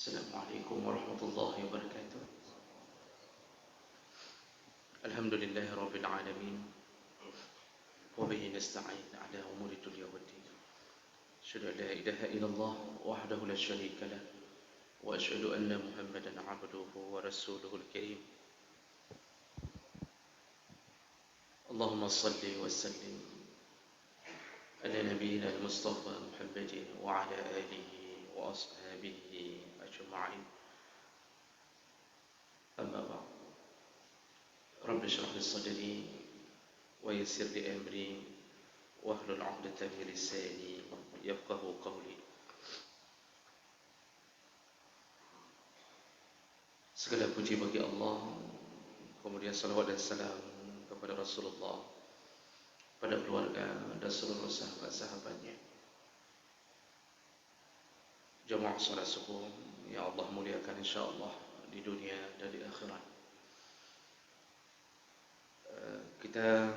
السلام عليكم ورحمة الله وبركاته. الحمد لله رب العالمين وبه نستعين على أمور الدنيا والدين. أشهد أن لا إله إلا الله وحده لا شريك له وأشهد أن محمدا عبده ورسوله الكريم. اللهم صل وسلم على نبينا المصطفى محمد وعلى آله وأصحابه أجمعين. أما بعد، رب اشرح لي صدري ويسر لي أمري واحلل عقدة من لساني يفقه قولي. Segala puji bagi Allah, kemudian salawat dan salam kepada Rasulullah, pada keluarga dan seluruh sahabat-sahabatnya. Jamaah salat subuh yang Allah muliakan insyaAllah di dunia dan di akhirat. Kita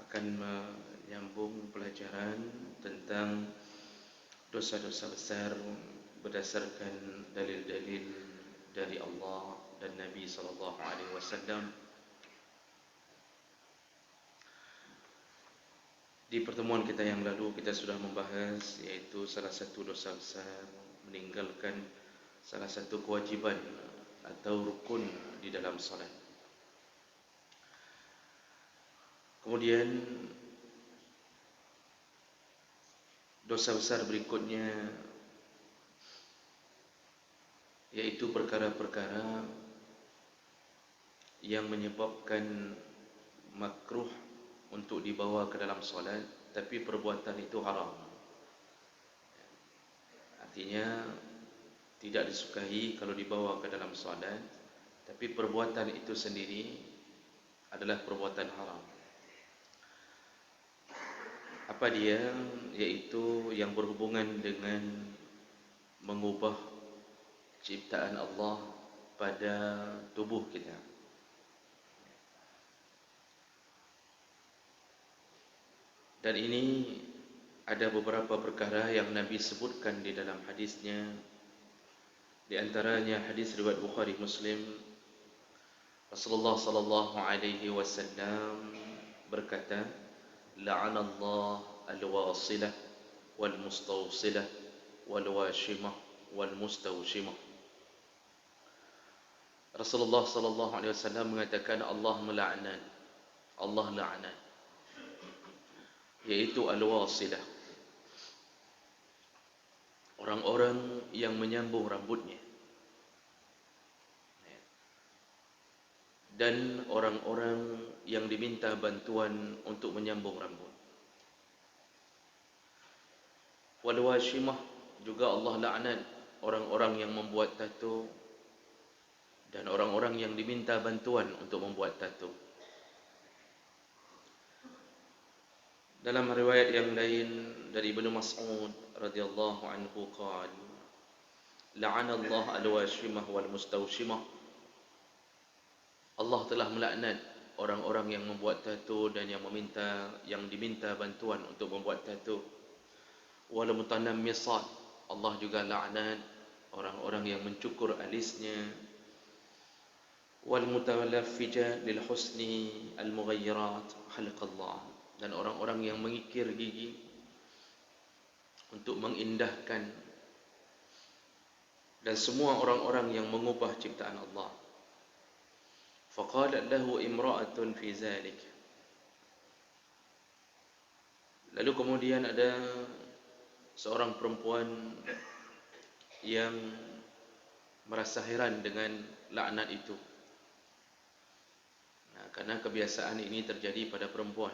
akan menyambung pelajaran tentang dosa-dosa besar berdasarkan dalil-dalil dari Allah dan Nabi SAW. Di pertemuan kita yang lalu kita sudah membahas yaitu salah satu dosa besar meninggalkan salah satu kewajiban atau rukun di dalam salat. Kemudian dosa besar berikutnya yaitu perkara-perkara yang menyebabkan makruh untuk dibawa ke dalam solat, tapi perbuatan itu haram. Artinya tidak disukai kalau dibawa ke dalam solat, tapi perbuatan itu sendiri adalah perbuatan haram. Apa dia? Yaitu yang berhubungan dengan mengubah ciptaan Allah pada tubuh kita. Dan ini ada beberapa perkara yang Nabi sebutkan di dalam hadisnya. Di antaranya hadis riwayat Bukhari Muslim, Rasulullah sallallahu alaihi wasallam berkata, "La'anallahu al-wasilah wal mustawsilah wal washimah wal mustawshimah." Rasulullah sallallahu alaihi wasallam mengatakan Allah melaknat, Allah laknat, yaitu al-wasilah, orang-orang yang menyambung rambutnya, dan orang-orang yang diminta bantuan untuk menyambung rambut. Wal washimah, juga Allah laknat orang-orang yang membuat tato dan orang-orang yang diminta bantuan untuk membuat tato. Dalam riwayat yang lain dari Ibnu Mas'ud radhiyallahu anhu qala, "La'ana Allah al-washimah wal mustawshimah." Allah telah melaknat orang-orang yang membuat tato dan yang diminta bantuan untuk membuat tato. Wal mutanammisat, Allah juga laknat orang-orang yang mencukur alisnya. Wal mutalaffija lil husni al mughayyirat halqallah, dan orang-orang yang mengikir gigi untuk mengindahkan, dan semua orang-orang yang mengubah ciptaan Allah. Faqalat lahu imra'atun fi zalik. Lalu kemudian ada seorang perempuan yang merasa heran dengan laknat itu. Karena kebiasaan ini terjadi pada perempuan.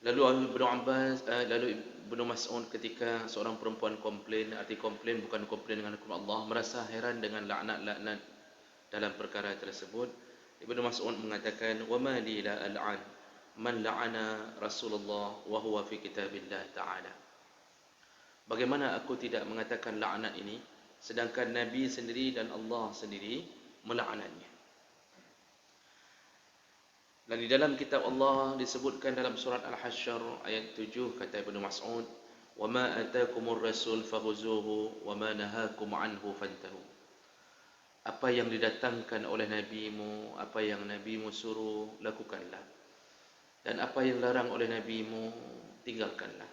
Lalu Ibnu Mas'ud, ketika seorang perempuan komplain, arti komplain bukan komplain dengan hukum Allah, merasa heran dengan laknat-laknat dalam perkara tersebut, Ibnu Mas'ud mengatakan, "Wa ma li la al'an man la'ana Rasulullah wa huwa fi kitabillah ta'ala." Bagaimana aku tidak mengatakan laknat ini sedangkan Nabi sendiri dan Allah sendiri melaknatnya. Dan di dalam kitab Allah disebutkan dalam surat Al-Hasyr ayat 7, kata Ibnu Mas'ud, wa ma atakumur rasul fakhuzuhu wa ma nahakum anhu fantahu. Apa yang didatangkan oleh nabimu, apa yang nabimu suruh, lakukanlah. Dan apa yang larang oleh nabimu, tinggalkanlah.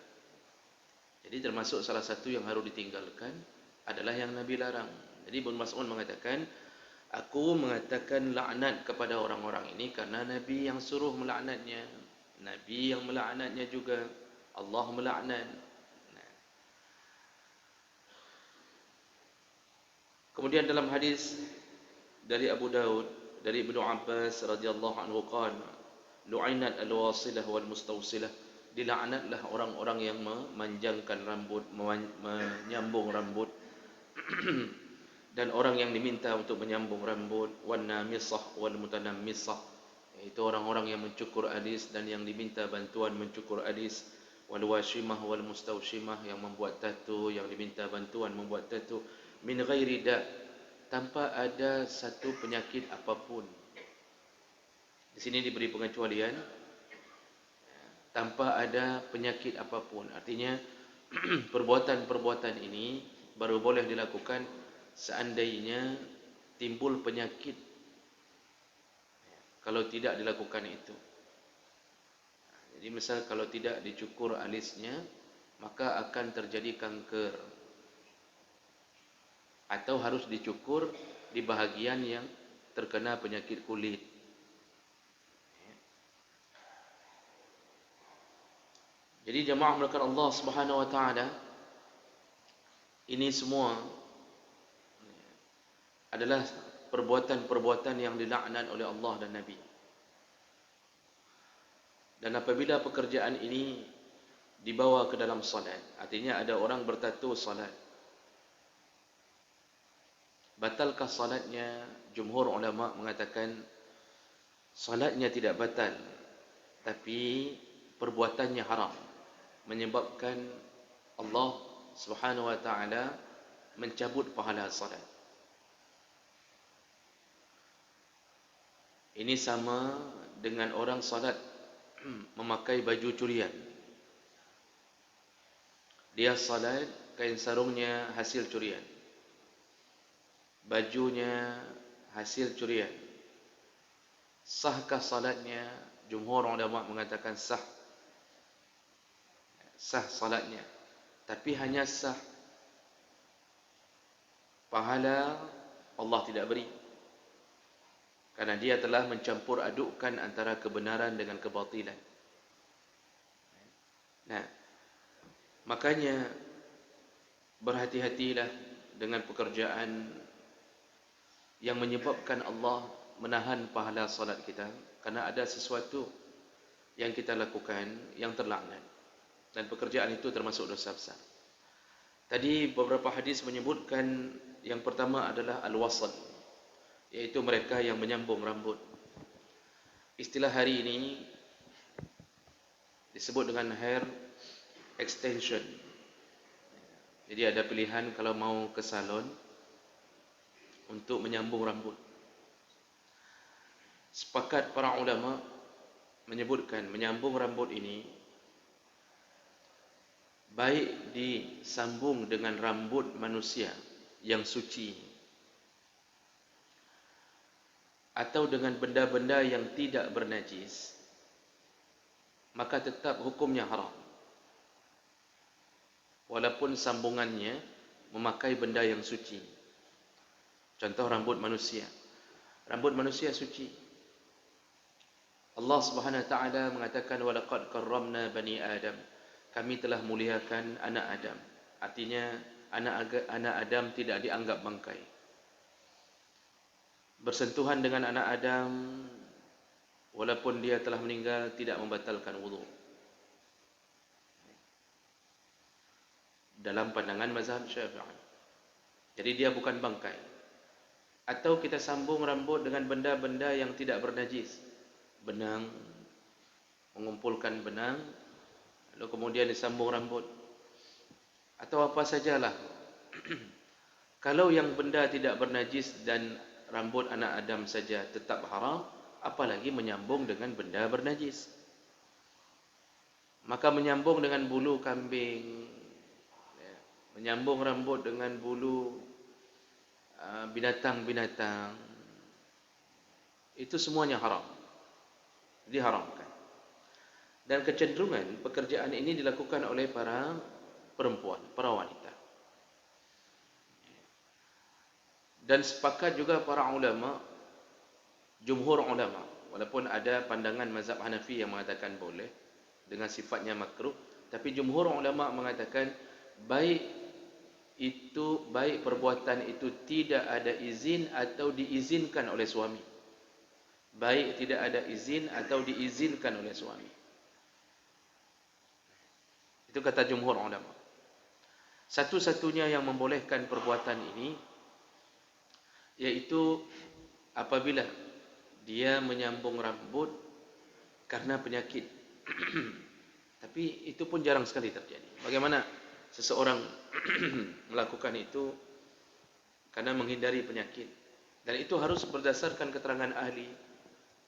Jadi termasuk salah satu yang harus ditinggalkan adalah yang Nabi larang. Jadi Ibn Mas'ud mengatakan, aku mengatakan laknat kepada orang-orang ini karena Nabi yang suruh melaknatnya. Nabi yang melaknatnya juga. Allah melaknat. Kemudian dalam hadis dari Abu Daud, dari Ibnu Abbas radhiyallahu anhu qala, lu'inat al-wasilah wal mustawsilah, dilaknatlah orang-orang yang memanjangkan rambut, menyambung rambut dan orang yang diminta untuk menyambung rambut, wan namisah wal mutanammisah, itu orang-orang yang mencukur alis dan yang diminta bantuan mencukur alis, wal washimah wal mustawshimah, yang membuat tato, yang diminta bantuan membuat tato, min ghairi da, tanpa ada satu penyakit apapun. Di sini diberi pengecualian, tanpa ada penyakit apapun. Artinya perbuatan-perbuatan ini baru boleh dilakukan seandainya timbul penyakit. Kalau tidak dilakukan itu, jadi misal kalau tidak dicukur alisnya, maka akan terjadi kanker, atau harus dicukur di bahagian yang terkena penyakit kulit. Jadi jemaah melakukan Allah Subhanahu wa taala, ini semua adalah perbuatan-perbuatan yang dilaknat oleh Allah dan Nabi. Dan apabila pekerjaan ini dibawa ke dalam salat, artinya ada orang bertato salat, batalkah salatnya? Jumhur ulama mengatakan salatnya tidak batal, tapi perbuatannya haram, menyebabkan Allah Subhanahu wa taala mencabut pahala salat. Ini sama dengan orang salat memakai baju curian. Dia salat, kain sarungnya hasil curian, bajunya hasil curian. Sahkah salatnya? Jumhur ulama mengatakan sah. Sah salatnya, tapi hanya sah. Pahala Allah tidak beri, karena dia telah mencampur adukkan antara kebenaran dengan kebatilan. Nah, makanya berhati-hatilah dengan pekerjaan yang menyebabkan Allah menahan pahala salat kita, karena ada sesuatu yang kita lakukan yang terlaknat, dan pekerjaan itu termasuk dosa besar. Tadi beberapa hadis menyebutkan yang pertama adalah al-wasl, yaitu mereka yang menyambung rambut. Istilah hari ini disebut dengan hair extension. Jadi ada pilihan kalau mau ke salon untuk menyambung rambut. Sepakat para ulama menyebutkan menyambung rambut ini baik disambung dengan rambut manusia yang suci atau dengan benda-benda yang tidak bernajis, maka tetap hukumnya haram, walaupun sambungannya memakai benda yang suci. Contoh rambut manusia. Rambut manusia suci. Allah Subhanahu wa taala mengatakan walaqad karramna bani Adam. Kami telah muliakan anak Adam. Artinya anak Adam tidak dianggap bangkai. Bersentuhan dengan anak Adam walaupun dia telah meninggal tidak membatalkan wudu. Dalam pandangan mazhab Syafi'i. Jadi dia bukan bangkai. Atau kita sambung rambut dengan benda-benda yang tidak bernajis. Benang, mengumpulkan benang, lalu kemudian disambung rambut, atau apa sajalah. Kalau yang benda tidak bernajis dan rambut anak Adam saja tetap haram, apalagi menyambung dengan benda bernajis. Maka menyambung dengan bulu kambing, menyambung rambut dengan bulu binatang-binatang, itu semuanya haram, diharamkan. Dan kecenderungan pekerjaan ini dilakukan oleh para perempuan, para wanita. Dan sepakat juga para ulama, jumhur ulama, walaupun ada pandangan mazhab Hanafi yang mengatakan boleh dengan sifatnya makruh, tapi jumhur ulama mengatakan baik perbuatan itu tidak ada izin atau diizinkan oleh suami. Baik tidak ada izin atau diizinkan oleh suami. Itu kata jumhur ulama. Satu-satunya yang membolehkan perbuatan ini yaitu apabila dia menyambung rambut karena penyakit. Tapi itu pun jarang sekali terjadi. Bagaimana seseorang melakukan itu karena menghindari penyakit? Dan itu harus berdasarkan keterangan ahli,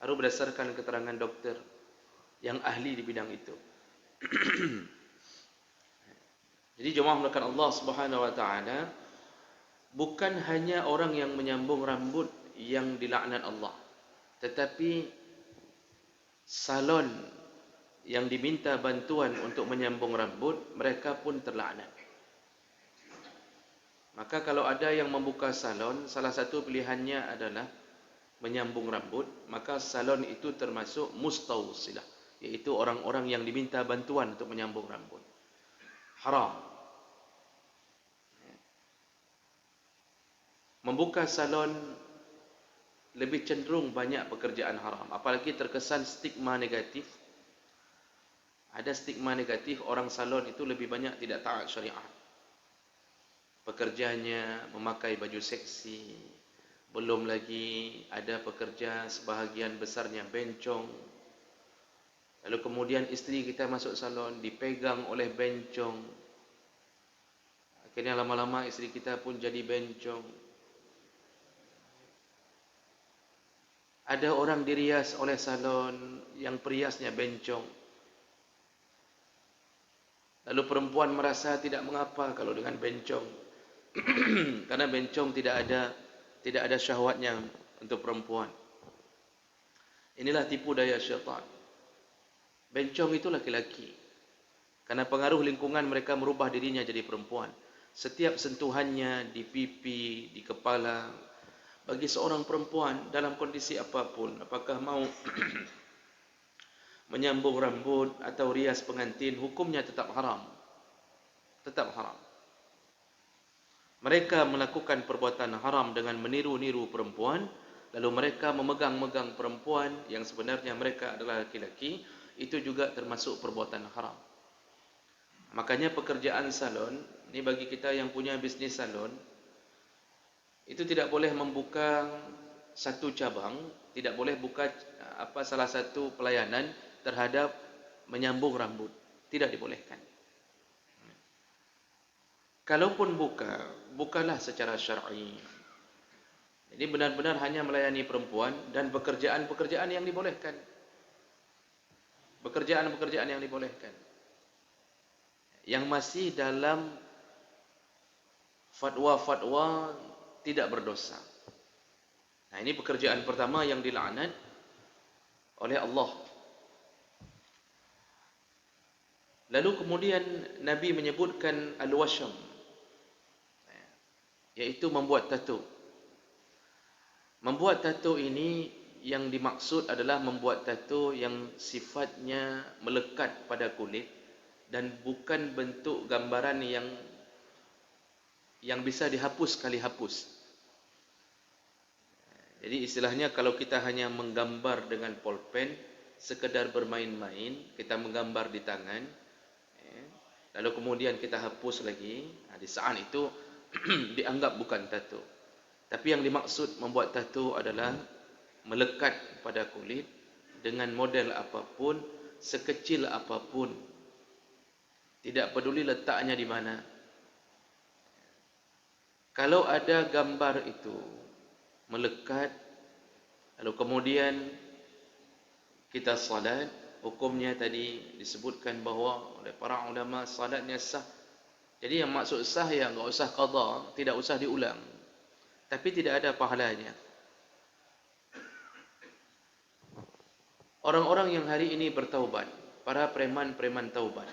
harus berdasarkan keterangan dokter yang ahli di bidang itu. Jadi jemaah melakukan Allah Subhanahu wa taala, bukan hanya orang yang menyambung rambut yang dilaknat Allah, tetapi salon yang diminta bantuan untuk menyambung rambut, mereka pun terlaknat. Maka kalau ada yang membuka salon, salah satu pilihannya adalah menyambung rambut, maka salon itu termasuk mustawsilah, yaitu orang-orang yang diminta bantuan untuk menyambung rambut. Haram. Membuka salon lebih cenderung banyak pekerjaan haram, apalagi terkesan stigma negatif. Ada stigma negatif orang salon itu lebih banyak tidak taat syariat. Pekerjanya memakai baju seksi, belum lagi ada pekerja sebahagian besarnya bencong. Lalu kemudian isteri kita masuk salon dipegang oleh bencong. Akhirnya lama-lama isteri kita pun jadi bencong. Ada orang dirias oleh salon yang periasnya bencong. Lalu perempuan merasa tidak mengapa kalau dengan bencong. Karena bencong tidak ada syahwatnya untuk perempuan. Inilah tipu daya syaitan. Bencong itu laki-laki. Karena pengaruh lingkungan mereka merubah dirinya jadi perempuan. Setiap sentuhannya di pipi, di kepala, bagi seorang perempuan dalam kondisi apapun, apakah mau menyambung rambut atau rias pengantin, hukumnya tetap haram. Tetap haram. Mereka melakukan perbuatan haram dengan meniru-niru perempuan, lalu mereka memegang-megang perempuan yang sebenarnya mereka adalah laki-laki, itu juga termasuk perbuatan haram. Makanya pekerjaan salon, ini bagi kita yang punya bisnis salon, itu tidak boleh membuka satu cabang, tidak boleh buka salah satu pelayanan terhadap menyambung rambut, tidak dibolehkan. Kalaupun bukalah secara syar'i. Jadi benar-benar hanya melayani perempuan dan pekerjaan-pekerjaan yang dibolehkan. Pekerjaan-pekerjaan yang dibolehkan. Yang masih dalam fatwa-fatwa tidak berdosa. Nah, ini pekerjaan pertama yang dilaknat oleh Allah. Lalu kemudian Nabi menyebutkan al-washam, yaitu membuat tattoo. Membuat tattoo ini yang dimaksud adalah membuat tattoo yang sifatnya melekat pada kulit dan bukan bentuk gambaran yang bisa dihapus sekali hapus. Jadi istilahnya kalau kita hanya menggambar dengan pulpen, sekedar bermain-main, kita menggambar di tangan, lalu kemudian kita hapus lagi, di saat itu dianggap bukan tattoo. Tapi yang dimaksud membuat tattoo adalah melekat pada kulit dengan model apapun, sekecil apapun, tidak peduli letaknya di mana. Kalau ada gambar itu melekat, lalu kemudian kita salat, hukumnya tadi disebutkan bahawa oleh para ulama salatnya sah Jadi yang maksud sah ya enggak usah qada, tidak usah diulang. Tapi tidak ada pahalanya. Orang-orang yang hari ini bertaubat, para preman-preman taubat.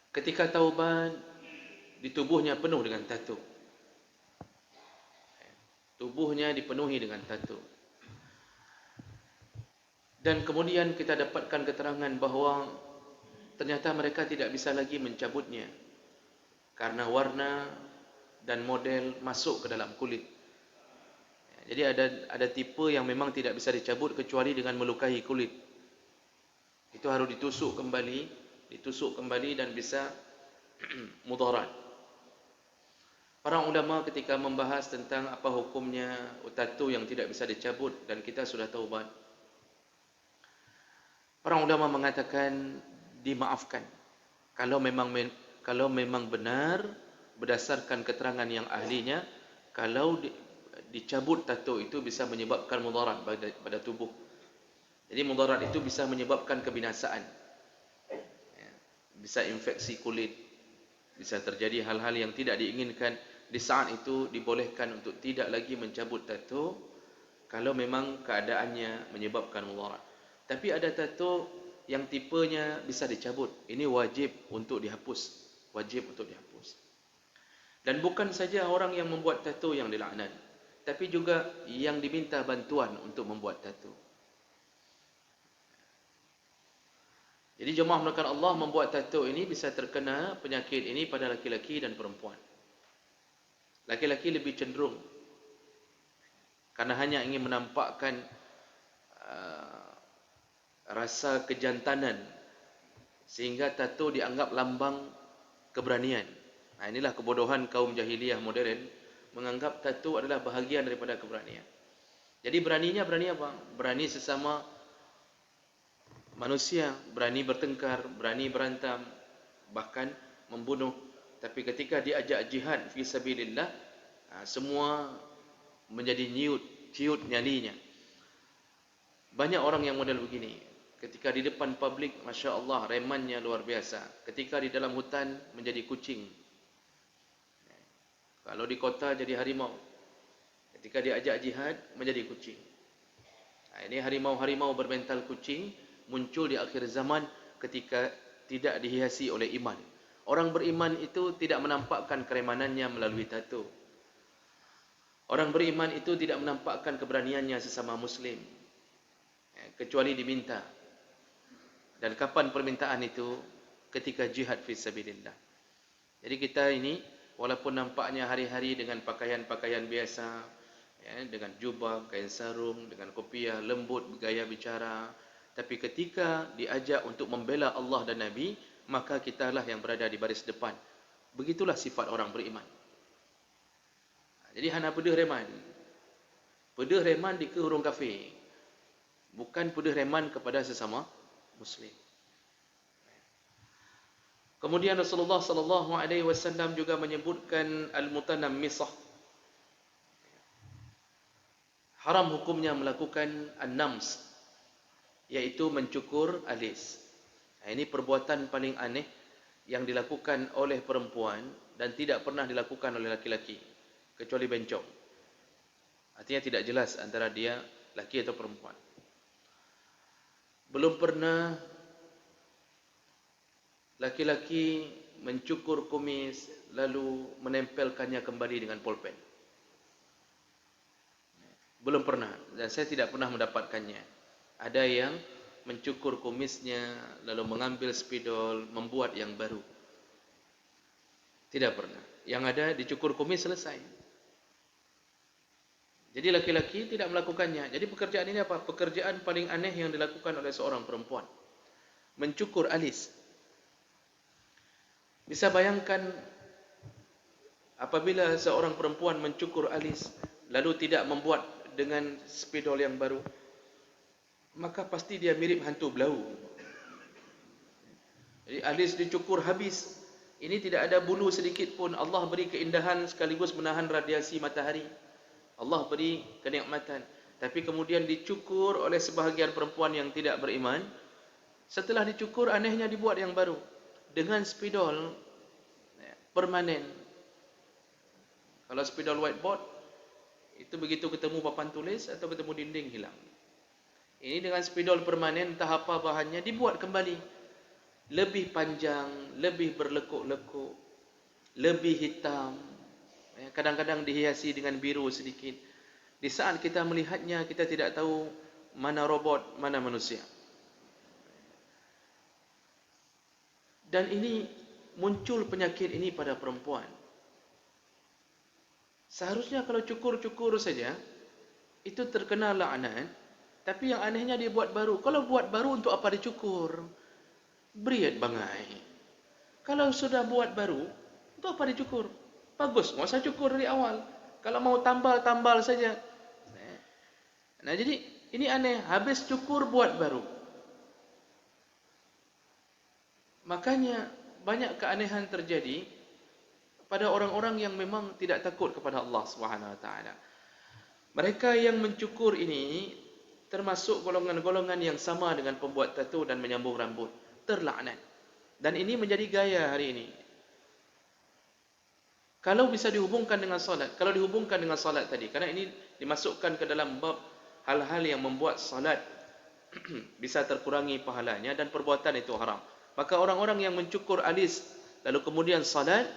Ketika taubat, di tubuhnya penuh dengan tattoo. Tubuhnya dipenuhi dengan tattoo. Dan kemudian kita dapatkan keterangan bahawa ternyata mereka tidak bisa lagi mencabutnya karena warna dan model masuk ke dalam kulit. Jadi ada tipe yang memang tidak bisa dicabut kecuali dengan melukai kulit. Itu harus ditusuk kembali dan bisa mudarat. Para ulama ketika membahas tentang apa hukumnya tattoo yang tidak bisa dicabut dan kita sudah taubat, para ulama mengatakan dimaafkan kalau memang benar berdasarkan keterangan yang ahlinya, kalau dicabut tattoo itu bisa menyebabkan mudarat pada tubuh. Jadi mudarat itu bisa menyebabkan kebinasaan, bisa infeksi kulit, bisa terjadi hal-hal yang tidak diinginkan. Di saat itu dibolehkan untuk tidak lagi mencabut tattoo kalau memang keadaannya menyebabkan mudarat. Tapi ada tattoo yang tipenya bisa dicabut. Ini wajib untuk dihapus. Wajib untuk dihapus. Dan bukan saja orang yang membuat tattoo yang dilaknat, tapi juga yang diminta bantuan untuk membuat tattoo. Jadi jemaah melakukan Allah membuat tattoo ini bisa terkena penyakit ini pada laki-laki dan perempuan. Laki-laki lebih cenderung karena hanya ingin menampakkan rasa kejantanan sehingga tattoo dianggap lambang keberanian. Nah, inilah kebodohan kaum jahiliyah modern menganggap tattoo adalah bahagian daripada keberanian. Jadi beraninya berani apa? Berani sesama manusia, berani bertengkar, berani berantam, bahkan membunuh. Tapi ketika diajak jihad fi sabilillah, semua menjadi ciut nyalinya. Banyak orang yang model begini. Ketika di depan publik, Masya Allah, remannya luar biasa. Ketika di dalam hutan, menjadi kucing. Kalau di kota, jadi harimau. Ketika diajak jihad, menjadi kucing. Ini harimau-harimau bermental kucing, muncul di akhir zaman ketika tidak dihiasi oleh iman. Orang beriman itu tidak menampakkan keremanannya melalui tattoo. Orang beriman itu tidak menampakkan keberaniannya sesama muslim, kecuali diminta. Dan kapan permintaan itu? Ketika jihad fi sabilillah. Jadi kita ini walaupun nampaknya hari-hari dengan pakaian-pakaian biasa, dengan jubah, kain sarung, dengan kopiah, lembut gaya bicara, tapi ketika diajak untuk membela Allah dan Nabi, maka kitalah yang berada di baris depan. Begitulah sifat orang beriman. Jadi hana pedih reman. Pedih reman di ke orang kafir. Bukan pedih reman kepada sesama muslim. Kemudian Rasulullah sallallahu alaihi wasallam juga menyebutkan al-mutanammisah. Haram hukumnya melakukan an-nams, yaitu mencukur alis. Ini perbuatan paling aneh yang dilakukan oleh perempuan dan tidak pernah dilakukan oleh laki-laki, kecuali bencong. Artinya tidak jelas antara dia laki atau perempuan. Belum pernah laki-laki mencukur kumis lalu menempelkannya kembali dengan pulpen. Belum pernah, dan saya tidak pernah mendapatkannya. Ada yang mencukur kumisnya lalu mengambil spidol, membuat yang baru. Tidak pernah. Yang ada dicukur kumis selesai. Jadi laki-laki tidak melakukannya. Jadi pekerjaan ini apa? Pekerjaan paling aneh yang dilakukan oleh seorang perempuan. Mencukur alis. Bisa bayangkan apabila seorang perempuan mencukur alis lalu tidak membuat dengan spidol yang baru, maka pasti dia mirip hantu belau. Jadi alis dicukur habis. Ini tidak ada bulu sedikit pun. Allah beri keindahan sekaligus menahan radiasi matahari. Allah beri kenikmatan. Tapi kemudian dicukur oleh sebahagian perempuan yang tidak beriman. Setelah dicukur, anehnya dibuat yang baru. dengan spidol permanen. Kalau spidol whiteboard, itu begitu ketemu papan tulis atau ketemu dinding hilang. Ini dengan spidol permanen, entah apa bahannya, dibuat kembali. Lebih panjang, lebih berlekuk-lekuk, lebih hitam. Kadang-kadang dihiasi dengan biru sedikit. Di saat kita melihatnya, kita tidak tahu mana robot, mana manusia. Dan ini muncul penyakit ini pada perempuan. Seharusnya kalau cukur-cukur saja, itu terkena laknat. Tapi yang anehnya dia buat baru. Kalau buat baru, untuk apa dicukur? Beriat bangai. Kalau sudah buat baru, untuk apa dicukur? Bagus, nggak usah cukur dari awal. Kalau mau tambal-tambal saja. Nah, jadi ini aneh. Habis cukur, buat baru. Makanya banyak keanehan terjadi pada orang-orang yang memang tidak takut kepada Allah Subhanahu Wa Taala. Mereka yang mencukur ini termasuk golongan-golongan yang sama dengan pembuat tattoo dan menyambung rambut, terlaknat. Dan ini menjadi gaya hari ini. Kalau bisa dihubungkan dengan salat, kalau dihubungkan dengan salat tadi, karena ini dimasukkan ke dalam bab hal-hal yang membuat salat bisa terkurangi pahalanya dan perbuatan itu haram. Maka orang-orang yang mencukur alis lalu kemudian salat,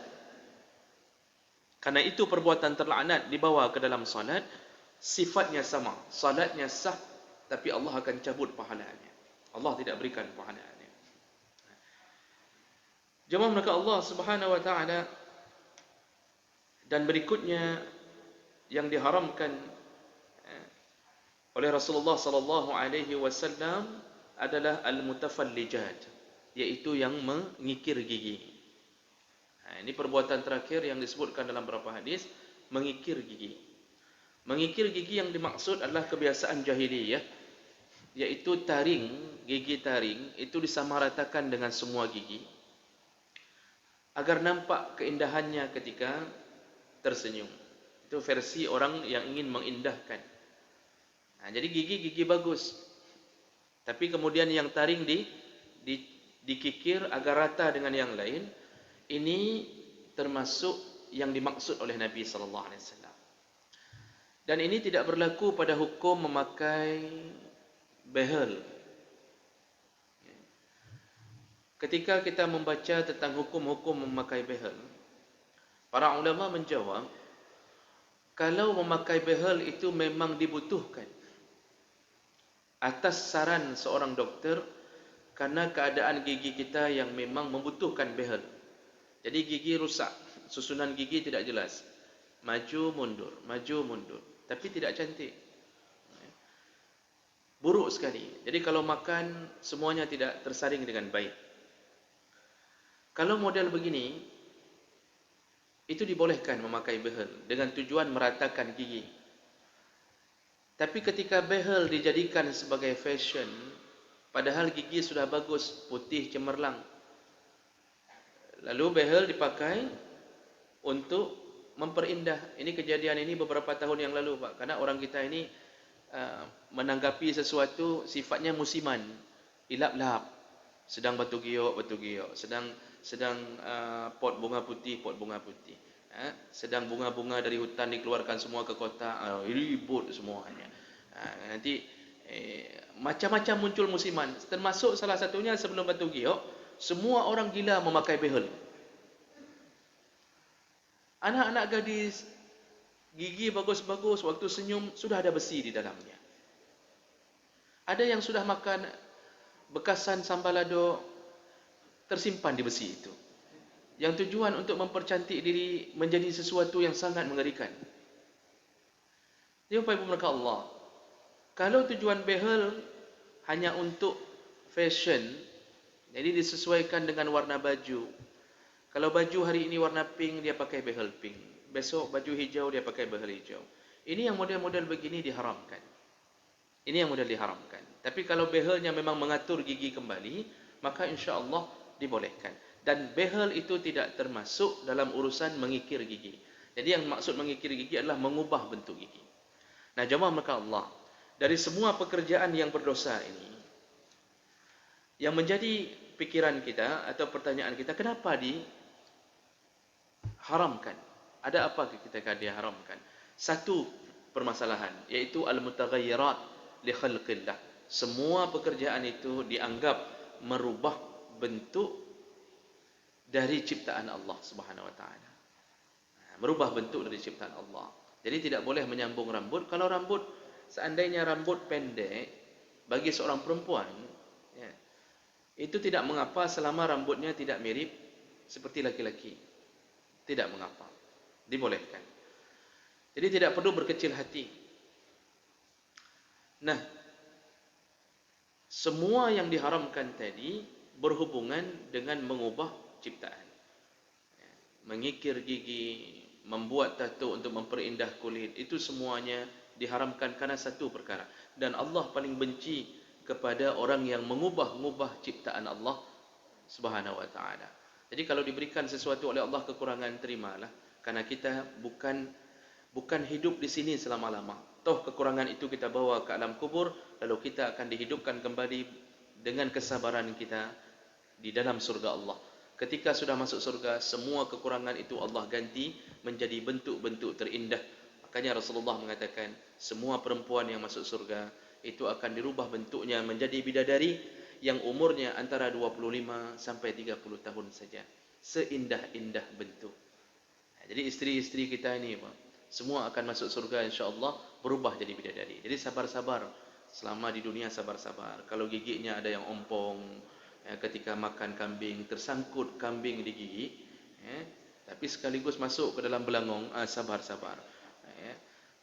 karena itu perbuatan terlaknat dibawa ke dalam salat, sifatnya sama, salatnya sah, tapi Allah akan cabut pahalanya. Allah tidak berikan pahalanya. Jemaah maka Allah Subhanahu Wa Taala. Dan berikutnya yang diharamkan oleh Rasulullah sallallahu alaihi wasallam adalah al-mutafallijat, yaitu yang mengikir gigi. Ini perbuatan terakhir yang disebutkan dalam beberapa hadis, mengikir gigi. Mengikir gigi yang dimaksud adalah kebiasaan jahiliyah, yaitu taring, gigi taring itu disamaratakan dengan semua gigi agar nampak keindahannya ketika tersenyum. Itu versi orang yang ingin mengindahkan. Jadi gigi-gigi bagus, tapi kemudian yang taring dikikir agar rata dengan yang lain. Ini termasuk yang dimaksud oleh Nabi sallallahu alaihi wasallam. Dan ini tidak berlaku pada hukum memakai behel. Ketika kita membaca tentang hukum-hukum memakai behel, para ulama menjawab, kalau memakai behel itu memang dibutuhkan atas saran seorang dokter karena keadaan gigi kita yang memang membutuhkan behel. Jadi gigi rusak, susunan gigi tidak jelas, maju mundur, tapi tidak cantik, buruk sekali. Jadi kalau makan semuanya tidak tersaring dengan baik. Kalau model begini, itu dibolehkan memakai behel dengan tujuan meratakan gigi. Tapi ketika behel dijadikan sebagai fashion, padahal gigi sudah bagus, putih cemerlang, lalu behel dipakai untuk memperindah. Ini kejadian ini beberapa tahun yang lalu, Pak. Karena orang kita ini menanggapi sesuatu sifatnya musiman, ilap-lap, sedang batu giok, sedang pot bunga putih, sedang bunga-bunga dari hutan dikeluarkan semua ke kota, ribut semuanya. Nanti macam-macam muncul musiman. Termasuk salah satunya sebelum batu giok, semua orang gila memakai behel. Anak-anak gadis, gigi bagus-bagus, waktu senyum sudah ada besi di dalamnya. Ada yang sudah makan bekasan sambal lado tersimpan di besi itu, yang tujuan untuk mempercantik diri menjadi sesuatu yang sangat mengerikan. Dia Bapak Ibu mereka Allah, kalau tujuan behel hanya untuk fashion, jadi disesuaikan dengan warna baju. Kalau baju hari ini warna pink, dia pakai behel pink. Besok baju hijau, dia pakai behel hijau. Ini yang model-model begini diharamkan. Ini yang model diharamkan. Tapi kalau behelnya memang mengatur gigi kembali, maka insya Allah dibolehkan. Dan behel itu tidak termasuk dalam urusan mengikir gigi. Jadi yang maksud mengikir gigi adalah mengubah bentuk gigi. Nah, jemaah maka Allah, dari semua pekerjaan yang berdosa ini, yang menjadi pikiran kita atau pertanyaan kita, kenapa diharamkan? Ada apa ketika dia haramkan? Satu permasalahan, yaitu al-mutaghayyirat li khalqillah. Semua pekerjaan itu dianggap merubah bentuk dari ciptaan Allah Subhanahu wa taala. Merubah bentuk dari ciptaan Allah. Jadi tidak boleh menyambung rambut. Kalau rambut, seandainya rambut pendek bagi seorang perempuan, ya, itu tidak mengapa selama rambutnya tidak mirip seperti laki-laki. Tidak mengapa. Dibolehkan. Jadi tidak perlu berkecil hati. Nah, semua yang diharamkan tadi berhubungan dengan mengubah ciptaan. Mengikir gigi, membuat tattoo untuk memperindah kulit, itu semuanya diharamkan karena satu perkara. Dan Allah paling benci kepada orang yang mengubah-ubah ciptaan Allah Subhanahu wa taala. Jadi kalau diberikan sesuatu oleh Allah kekurangan, terimalah, karena kita bukan hidup di sini selama-lama. Toh kekurangan itu kita bawa ke alam kubur, lalu kita akan dihidupkan kembali dengan kesabaran kita di dalam surga Allah. Ketika sudah masuk surga, semua kekurangan itu Allah ganti menjadi bentuk-bentuk terindah. Makanya Rasulullah mengatakan, semua perempuan yang masuk surga itu akan dirubah bentuknya menjadi bidadari yang umurnya antara 25 sampai 30 tahun saja. Seindah-indah bentuk. Jadi isteri-isteri kita ini, semua akan masuk surga insya-Allah, berubah jadi bidadari. Jadi sabar-sabar. Selama di dunia sabar-sabar. Kalau giginya ada yang ompong, ketika makan kambing, tersangkut kambing di gigi, tapi sekaligus masuk ke dalam belangong, sabar-sabar.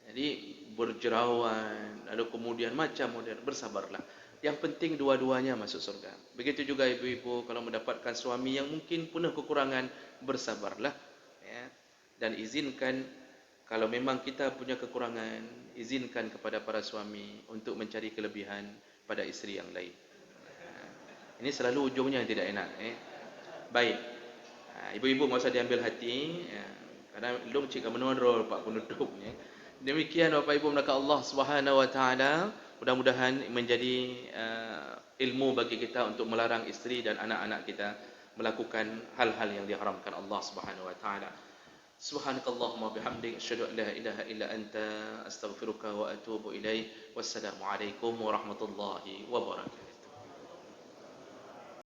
Jadi berjerawan, lalu kemudian macam model, bersabarlah. Yang penting dua-duanya masuk surga. Begitu juga ibu-ibu kalau mendapatkan suami yang mungkin penuh kekurangan, bersabarlah. Dan izinkan, kalau memang kita punya kekurangan, izinkan kepada para suami untuk mencari kelebihan pada isteri yang lain. Ini selalu ujungnya tidak enak. Baik. Ibu-ibu enggak usah diambil hati, karena long cik menonrol Pak penduduk. Demikian Bapak Ibu maka Allah Subhanahu wa taala, mudah-mudahan menjadi ilmu bagi kita untuk melarang isteri dan anak-anak kita melakukan hal-hal yang diharamkan Allah Subhanahu wa taala. Subhanakallahumma bihamdik asyhadu an la ilaha illa anta astaghfiruka wa atubu ilaik. Wassalamu alaikum warahmatullahi wabarakatuh.